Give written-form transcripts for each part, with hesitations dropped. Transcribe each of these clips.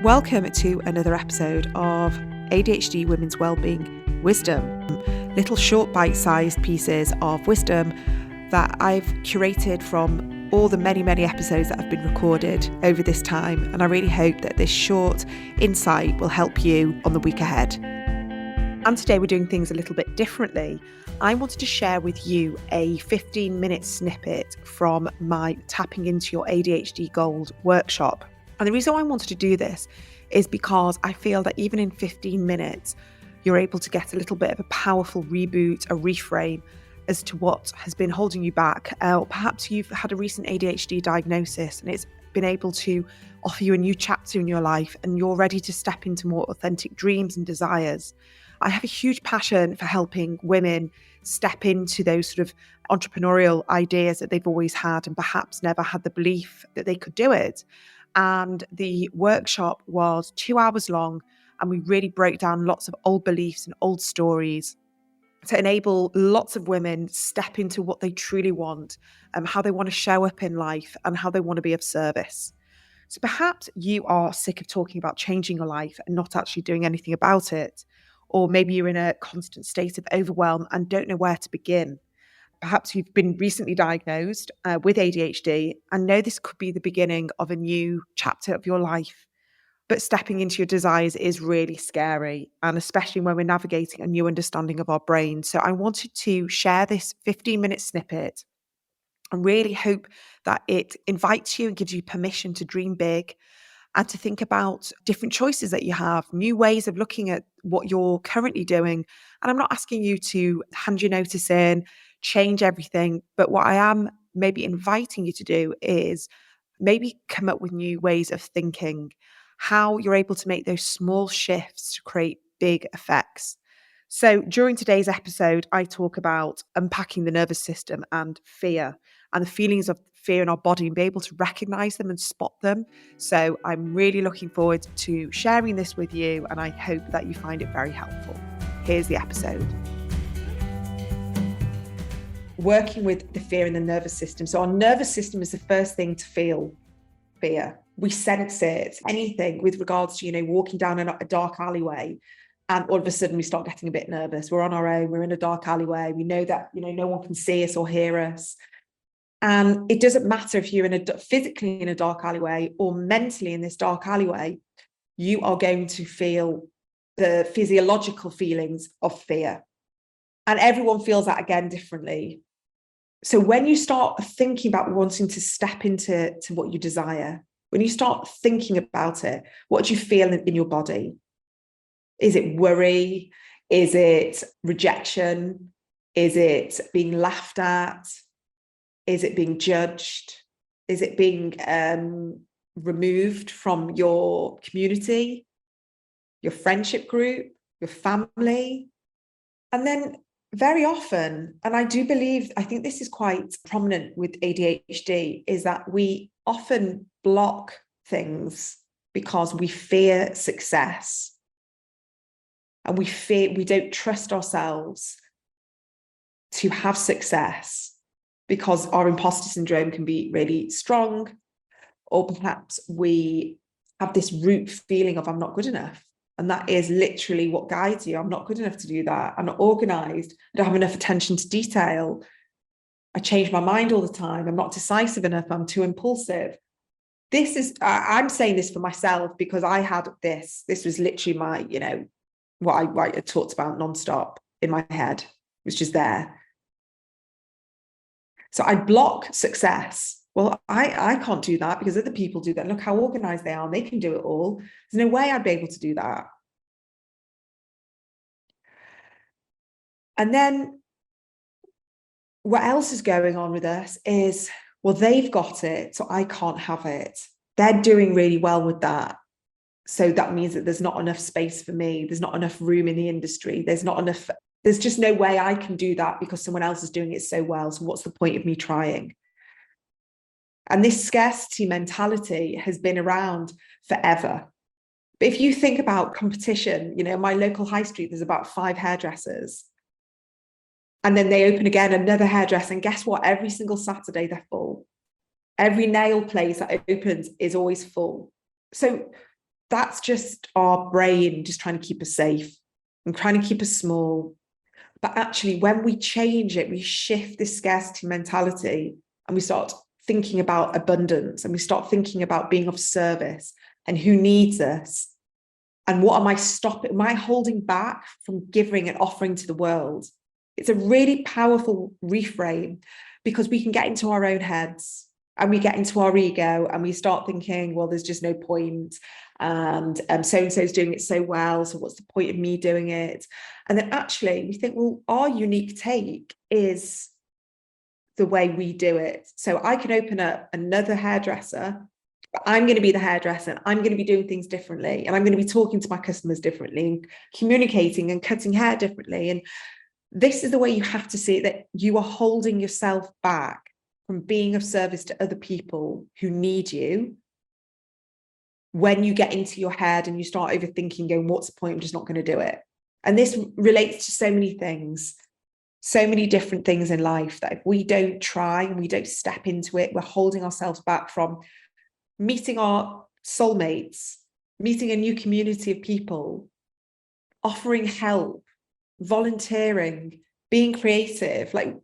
Welcome to another episode of ADHD Women's Wellbeing Wisdom. Little short bite-sized pieces of wisdom that I've curated from all the many episodes that have been recorded over this time. And I really hope that this short insight will help you on the week ahead. And today we're doing things a little bit differently. I wanted to share with you a 15-minute snippet from my Tapping Into Your ADHD Gold workshop. And the reason why I wanted to do this is because I feel that even in 15 minutes, you're able to get a little bit of a powerful reboot, a reframe as to what has been holding you back. Perhaps you've had a recent ADHD diagnosis and it's been able to offer you a new chapter in your life and you're ready to step into more authentic dreams and desires. I have a huge passion for helping women step into those sort of entrepreneurial ideas that they've always had and perhaps never had the belief that they could do it. And the workshop was 2 hours long, and we really broke down lots of old beliefs and old stories to enable lots of women step into what they truly want, how they want to show up in life and how they want to be of service. So perhaps you are sick of talking about changing your life and not actually doing anything about it. Or maybe you're in a constant state of overwhelm and don't know where to begin. Perhaps you've been recently diagnosed with ADHD and know this could be the beginning of a new chapter of your life. But stepping into your desires is really scary, and especially when we're navigating a new understanding of our brain. So I wanted to share this 15-minute snippet and really hope that it invites you and gives you permission to dream big and to think about different choices that you have, new ways of looking at what you're currently doing. And I'm not asking you to hand your notice in, change everything, but what I am maybe inviting you to do is maybe come up with new ways of thinking, how you're able to make those small shifts to create big effects. So during today's episode, I talk about unpacking the nervous system and fear and the feelings of fear in our body and be able to recognize them and spot them. So I'm really looking forward to sharing this with you, and I hope that you find it very helpful. Here's the episode. Working with the fear in the nervous system. So our nervous system is the first thing to feel fear. We sense it, anything with regards to, walking down a dark alleyway. And all of a sudden we start getting a bit nervous. We're on our own, we're in a dark alleyway. We know that, no one can see us or hear us. And it doesn't matter if you're physically in a dark alleyway or mentally in this dark alleyway, you are going to feel the physiological feelings of fear. And everyone feels that again differently. So when you start thinking about wanting to step into what you desire, when you start thinking about it, what do you feel in your body? Is it worry? Is it rejection? Is it being laughed at? Is it being judged? Is it being removed from your community, your friendship group, your family? And then very often, and I think this is quite prominent with ADHD, is that we often block things because we fear success. And we don't trust ourselves to have success because our imposter syndrome can be really strong, or perhaps we have this root feeling of I'm not good enough. And that is literally what guides you. I'm not good enough to do that. I'm not organized. I don't have enough attention to detail. I change my mind all the time. I'm not decisive enough. I'm too impulsive. I'm saying this for myself because I had this. This was literally my, what I talked about nonstop in my head. It was just there. So I block success. Well, I can't do that because other people do that. Look how organized they are and they can do it all. There's no way I'd be able to do that. And then what else is going on with us is, well, they've got it, so I can't have it. They're doing really well with that. So that means that there's not enough space for me. There's not enough room in the industry. There's just no way I can do that because someone else is doing it so well. So what's the point of me trying? And this scarcity mentality has been around forever. But if you think about competition, my local high street, there's about 5 hairdressers. And then they open again another hairdresser. And guess what? Every single Saturday, they're full. Every nail place that opens is always full. So that's just our brain just trying to keep us safe and trying to keep us small. But actually, when we change it, we shift this scarcity mentality and we start thinking about abundance, and we start thinking about being of service and who needs us. And what am I holding back from giving and offering to the world? It's a really powerful reframe, because we can get into our own heads and we get into our ego and we start thinking, well, there's just no point. And so-and-so's doing it so well, so what's the point of me doing it? And then actually we think, well, our unique take is the way we do it. So I can open up another hairdresser, but I'm going to be the hairdresser, and I'm going to be doing things differently, and I'm going to be talking to my customers differently and communicating and cutting hair differently. And this is the way you have to see it, that you are holding yourself back from being of service to other people who need you when you get into your head and you start overthinking, going, what's the point? I'm just not going to do it. And this relates to so many things, so many different things in life, that if we don't try and we don't step into it, we're holding ourselves back from meeting our soulmates, meeting a new community of people, offering help, volunteering, being creative. Like,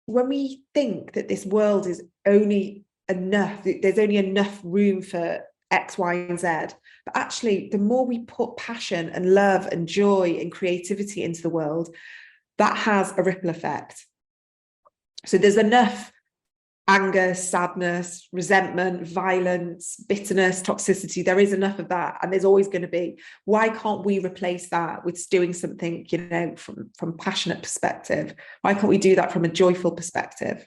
when we think that this world is only enough, there's only enough room for X, Y, and Z, but actually the more we put passion and love and joy and creativity into the world, that has a ripple effect. So there's enough anger, sadness, resentment, violence, bitterness, toxicity. There is enough of that, and there's always going to be. Why can't we replace that with doing something, from passionate perspective? Why can't we do that from a joyful perspective?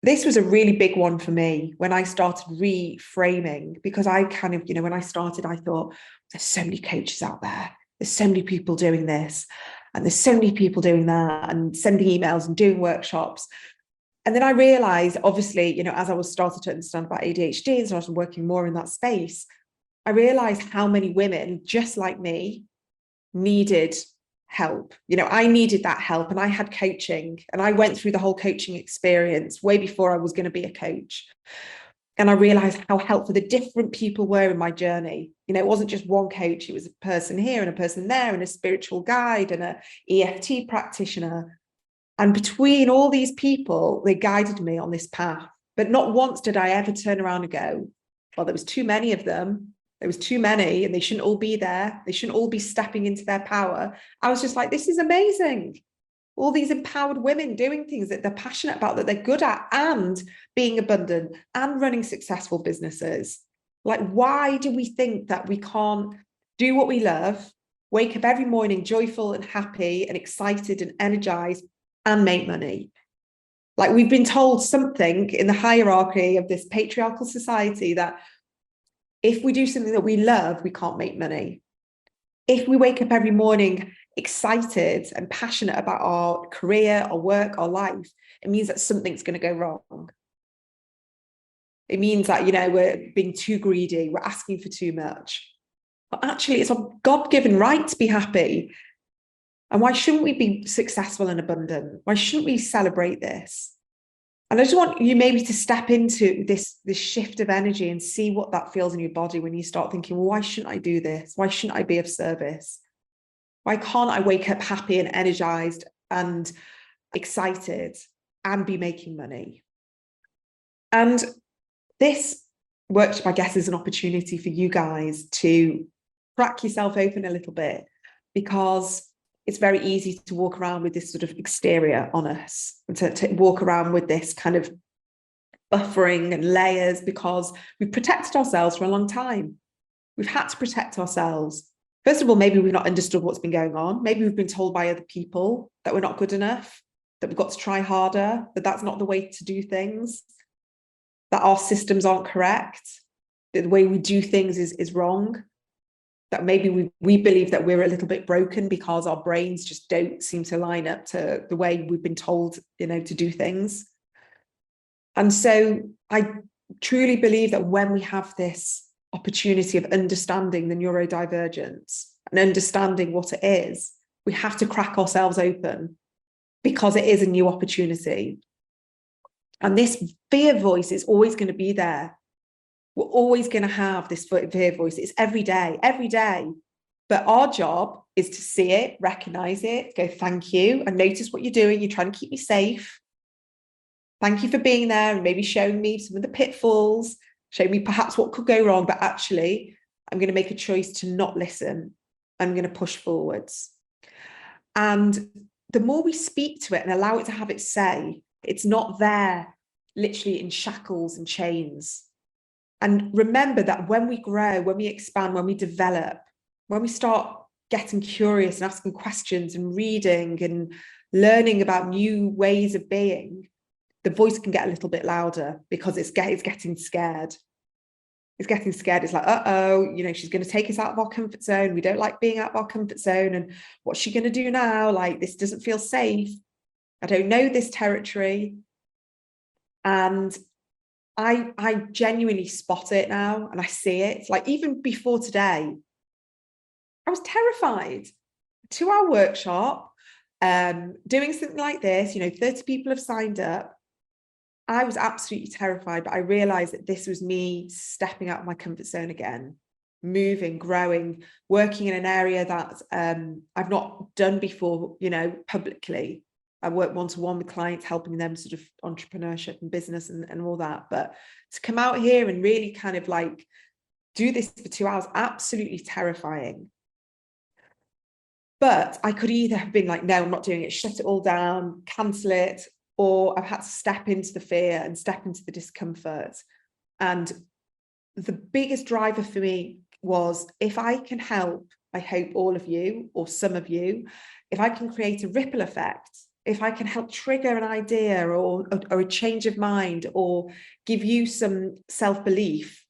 This was a really big one for me when I started reframing, because I kind of, when I started, I thought, there's so many coaches out there. There's so many people doing this, and there's so many people doing that, and sending emails and doing workshops. And then I realized, obviously, as I was starting to understand about ADHD and started working more in that space, I realized how many women just like me needed help. I needed that help, and I had coaching, and I went through the whole coaching experience way before I was going to be a coach. And I realized how helpful the different people were in my journey. It wasn't just one coach. It was a person here and a person there, and a spiritual guide and a EFT practitioner. And between all these people, they guided me on this path. But not once did I ever turn around and go, well, there was too many of them. There was too many, and they shouldn't all be there. They shouldn't all be stepping into their power. I was just like, this is amazing. All these empowered women doing things that they're passionate about, that they're good at, and being abundant and running successful businesses. Like, why do we think that we can't do what we love, wake up every morning joyful and happy and excited and energized, and make money? Like, we've been told something in the hierarchy of this patriarchal society that if we do something that we love, we can't make money. If we wake up every morning excited and passionate about our career, our work, our life, it means that something's going to go wrong. It means that, we're being too greedy, we're asking for too much. But actually, it's a God-given right to be happy. And why shouldn't we be successful and abundant? Why shouldn't we celebrate this? And I just want you maybe to step into this shift of energy and see what that feels in your body when you start thinking, well, why shouldn't I do this? Why shouldn't I be of service? Why can't I wake up happy and energized and excited and be making money? And this workshop, I guess, is an opportunity for you guys to crack yourself open a little bit, because it's very easy to walk around with this sort of exterior on us, to walk around with this kind of buffering and layers, because we've protected ourselves for a long time. We've had to protect ourselves. First of all, maybe we've not understood what's been going on. Maybe we've been told by other people that we're not good enough, that we've got to try harder, that that's not the way to do things, that our systems aren't correct, that the way we do things is wrong. That maybe we believe that we're a little bit broken because our brains just don't seem to line up to the way we've been told, to do things. And so I truly believe that when we have this opportunity of understanding the neurodivergence and understanding what it is, we have to crack ourselves open, because it is a new opportunity. And this fear voice is always going to be there. We're always going to have this fear voice. It's every day. But our job is to see it, recognize it, go, thank you, and notice what you're doing. You're trying to keep me safe. Thank you for being there and maybe showing me some of the pitfalls, showing me perhaps what could go wrong, but actually I'm going to make a choice to not listen. I'm going to push forwards. And the more we speak to it and allow it to have its say, it's not there literally in shackles and chains. And remember that when we grow, when we expand, when we develop, when we start getting curious and asking questions and reading and learning about new ways of being, the voice can get a little bit louder because it's getting scared. It's getting scared. It's like, uh-oh, she's going to take us out of our comfort zone. We don't like being out of our comfort zone. And what's she going to do now? Like, this doesn't feel safe. I don't know this territory. And I genuinely spot it now, and I see it. Like, even before today, I was terrified. 2-hour workshop, doing something like this, 30 people have signed up. I was absolutely terrified, but I realized that this was me stepping out of my comfort zone again, moving, growing, working in an area that I've not done before, publicly. I work one-to-one with clients, helping them sort of entrepreneurship and business and all that. But to come out here and really kind of like do this for 2 hours, absolutely terrifying. But I could either have been like, no, I'm not doing it, shut it all down, cancel it, or I've had to step into the fear and step into the discomfort. And the biggest driver for me was, if I can help, I hope all of you or some of you, if I can create a ripple effect, if I can help trigger an idea or a change of mind, or give you some self-belief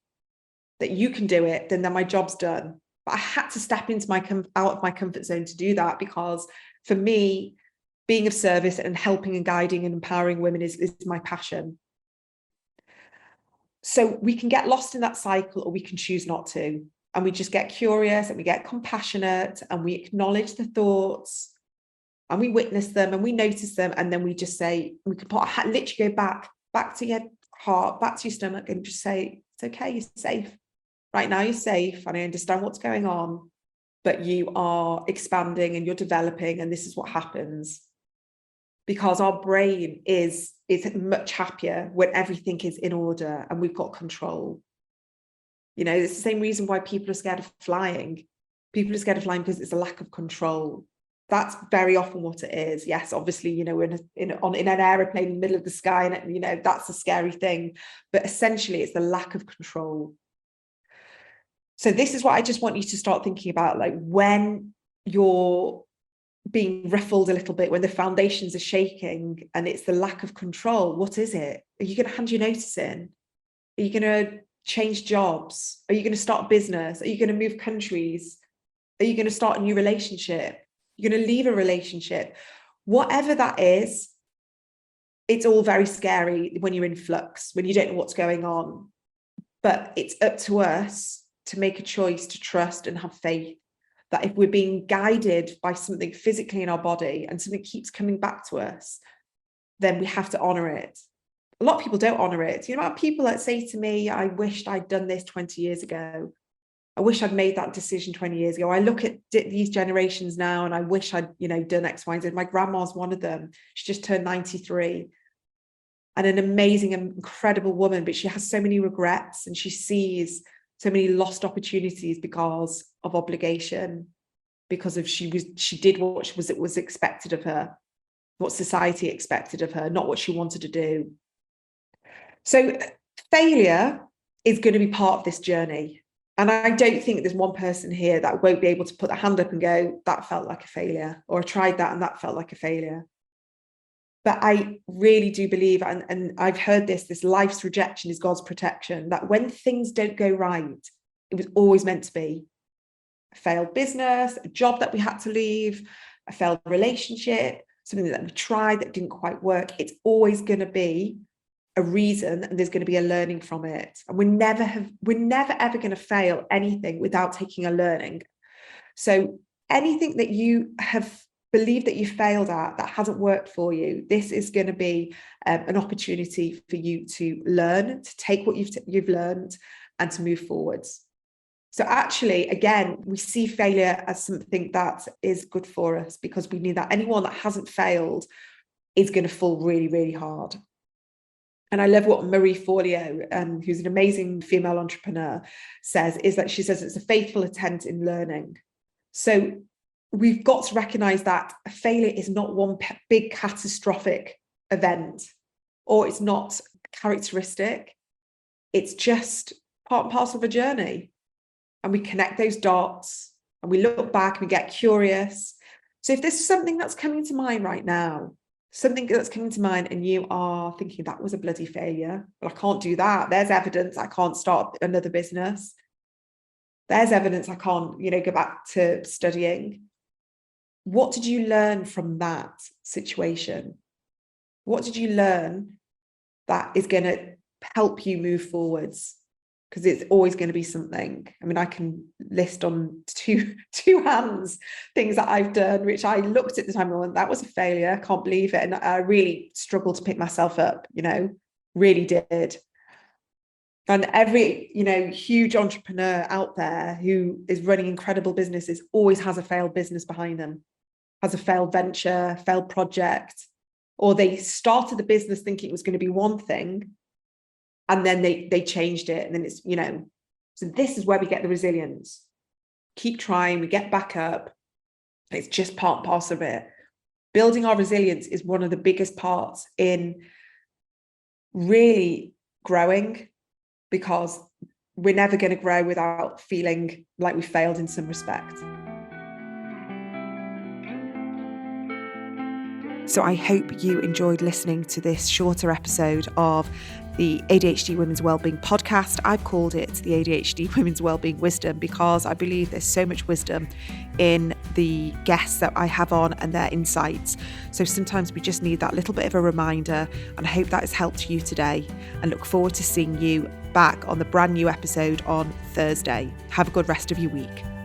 that you can do it, then my job's done. But I had to step into out of my comfort zone to do that, because for me, being of service and helping and guiding and empowering women is my passion. So we can get lost in that cycle, or we can choose not to. And we just get curious and we get compassionate and we acknowledge the thoughts and we witness them and we notice them. And then we just say, we can literally go back to your heart, back to your stomach, and just say, it's okay, you're safe. Right now you're safe, and I understand what's going on, but you are expanding and you're developing, and this is what happens. Because our brain is much happier when everything is in order and we've got control. It's the same reason why people are scared of flying. People are scared of flying because it's a lack of control. That's very often what it is. Yes, obviously, we're in an aeroplane in the middle of the sky, and that's a scary thing. But essentially, it's the lack of control. So this is what I just want you to start thinking about, like when you're being ruffled a little bit, when the foundations are shaking and it's the lack of control. What is it? Are you going to hand your notice in? Are you going to change jobs? Are you going to start a business? Are you going to move countries? Are you going to start a new relationship? You're going to leave a relationship? Whatever that is, it's all very scary when you're in flux, when you don't know what's going on. But it's up to us to make a choice to trust and have faith that if we're being guided by something physically in our body and something keeps coming back to us, then we have to honor it. A lot of people don't honor it. People that say to me, I wished I'd done this 20 years ago. I wish I'd made that decision 20 years ago. I look at these generations now and I wish I'd, done X, Y, and Z. My grandma's one of them. She just turned 93 and an amazing, incredible woman, but she has so many regrets and she sees so many lost opportunities because of obligation, because of she did what was expected of her, what society expected of her, not what she wanted to do. So failure is going to be part of this journey. And I don't think there's one person here that won't be able to put their hand up and go, that felt like a failure, or I tried that and that felt like a failure. But I really do believe, and I've heard this life's rejection is God's protection, that when things don't go right, it was always meant to be. A failed business, a job that we had to leave, a failed relationship, something that we tried that didn't quite work. It's always going to be a reason, and there's going to be a learning from it. And we're never ever going to fail anything without taking a learning. So anything that you have believe that you failed at, that hasn't worked for you, this is going to be an opportunity for you to learn, to take what you've learned and to move forwards. So actually, again, we see failure as something that is good for us, because we knew that anyone that hasn't failed is going to fall really, really hard. And I love what Marie Forleo, who's an amazing female entrepreneur, says, is that she says it's a faithful attempt in learning. So we've got to recognize that a failure is not one big catastrophic event, or it's not characteristic. It's just part and parcel of a journey. And we connect those dots and we look back and we get curious. So if there's something that's coming to mind right now, something that's coming to mind, and you are thinking that was a bloody failure, well, I can't do that. There's evidence I can't start another business. There's evidence I can't, go back to studying. What did you learn from that situation? What did you learn that is going to help you move forwards? Because it's always going to be something. I mean, I can list on two hands things that I've done, which I looked at the time and went, that was a failure. I can't believe it. And I really struggled to pick myself up, really did. And every, huge entrepreneur out there who is running incredible businesses always has a failed business behind them, has a failed venture, failed project, or they started the business thinking it was going to be one thing, and then they changed it. And then it's, so this is where we get the resilience. Keep trying, we get back up. It's just part and parcel of it. Building our resilience is one of the biggest parts in really growing, because we're never going to grow without feeling like we failed in some respect. So I hope you enjoyed listening to this shorter episode of the ADHD Women's Wellbeing podcast. I've called it the ADHD Women's Wellbeing Wisdom because I believe there's so much wisdom in the guests that I have on and their insights. So sometimes we just need that little bit of a reminder, and I hope that has helped you today, and look forward to seeing you back on the brand new episode on Thursday. Have a good rest of your week.